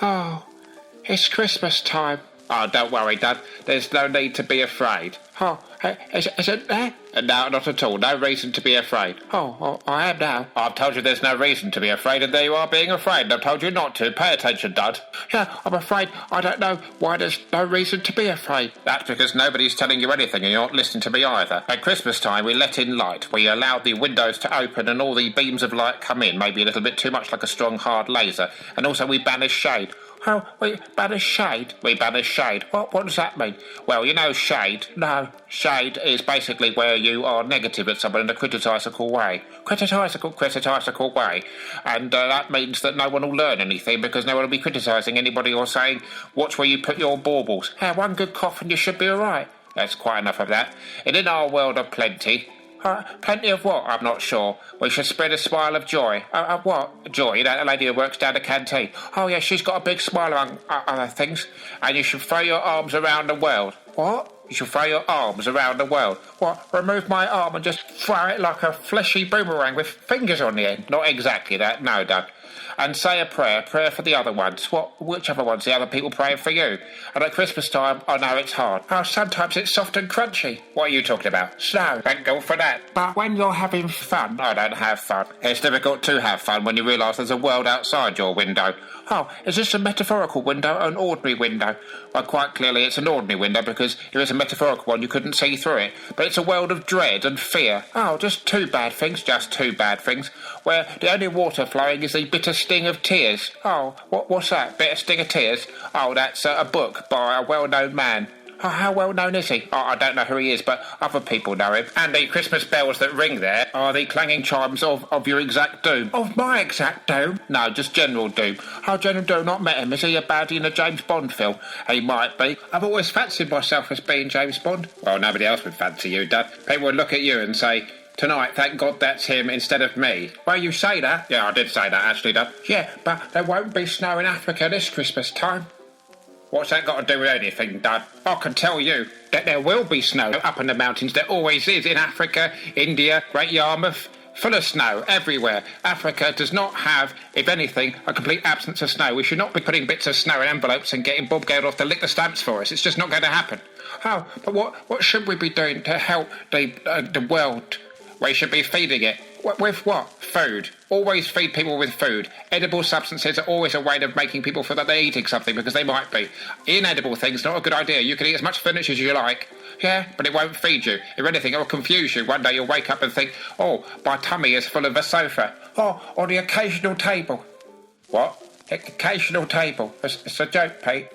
Oh, it's Christmas time. Oh, don't worry, Dad. There's no need to be afraid. Oh, isn't there? No, not at all. No reason to be afraid. Oh, I am now. I've told you there's no reason to be afraid, and there you are being afraid, and I've told you not to. Pay attention, Dad. Yeah, I'm afraid I don't know why there's no reason to be afraid. That's because nobody's telling you anything, and you're not listening to me either. At Christmas time, we let in light. We allowed the windows to open and all the beams of light come in, maybe a little bit too much like a strong, hard laser. And also we banish shade. Oh, we banish shade? We banish shade. What does that mean? Well, you know shade. No. Shade is basically where you are negative at someone in a critical way. Critical way. And that means that no one will learn anything because no one will be criticising anybody or saying, watch where you put your baubles. Hey, one good cough and you should be all right. That's quite enough of that. And in our world of plenty... plenty of what? I'm not sure. We should spread a smile of joy. What? Joy, you know, the lady who works down the canteen. Oh, yeah, she's got a big smile among other things. And you should throw your arms around the world. What? You should throw your arms around the world. What? Remove my arm and just throw it like a fleshy boomerang with fingers on the end? Not exactly that, no, Doug. And say a prayer for the other ones. Which other ones? The other people praying for you. And at Christmas time, I know it's hard. Oh, sometimes it's soft and crunchy. What are you talking about? Snow. Thank God for that. But when you're having fun... I don't have fun. It's difficult to have fun when you realise there's a world outside your window. Oh, is this a metaphorical window or an ordinary window? Well, quite clearly it's an ordinary window because if it's a metaphorical one you couldn't see through it. But it's a world of dread and fear. Oh, just two bad things? Just two bad things. Where the only water flowing is the bitter sting of tears. Oh, what's that? Bitter sting of tears? Oh, that's a book by a well-known man. Oh, how well known is he? Oh, I don't know who he is, but other people know him. And the Christmas bells that ring there are the clanging chimes of your exact doom. Of my exact doom? No, just general doom. Oh, General Doom, not met him. Is he a baddie in a James Bond film? He might be. I've always fancied myself as being James Bond. Well, nobody else would fancy you, Dad. People would look at you and say, tonight, thank God that's him instead of me. Well, you say that? Yeah, I did say that, actually, Dad. Yeah, but there won't be snow in Africa this Christmas time. What's that got to do with anything, Dad? I can tell you that there will be snow up in the mountains. There always is in Africa, India, Great Yarmouth. Full of snow everywhere. Africa does not have, if anything, a complete absence of snow. We should not be putting bits of snow in envelopes and getting Bob Geldof to lick the stamps for us. It's just not going to happen. Oh, but what should we be doing to help the world? We should be feeding it. With what? Food. Always feed people with food. Edible substances are always a way of making people feel that they're eating something because they might be. Inedible things, not a good idea. You can eat as much furniture as you like. Yeah, but it won't feed you. If anything, it will confuse you. One day you'll wake up and think, oh, my tummy is full of a sofa. Oh, or the occasional table. What? Occasional table. It's a joke, Pete.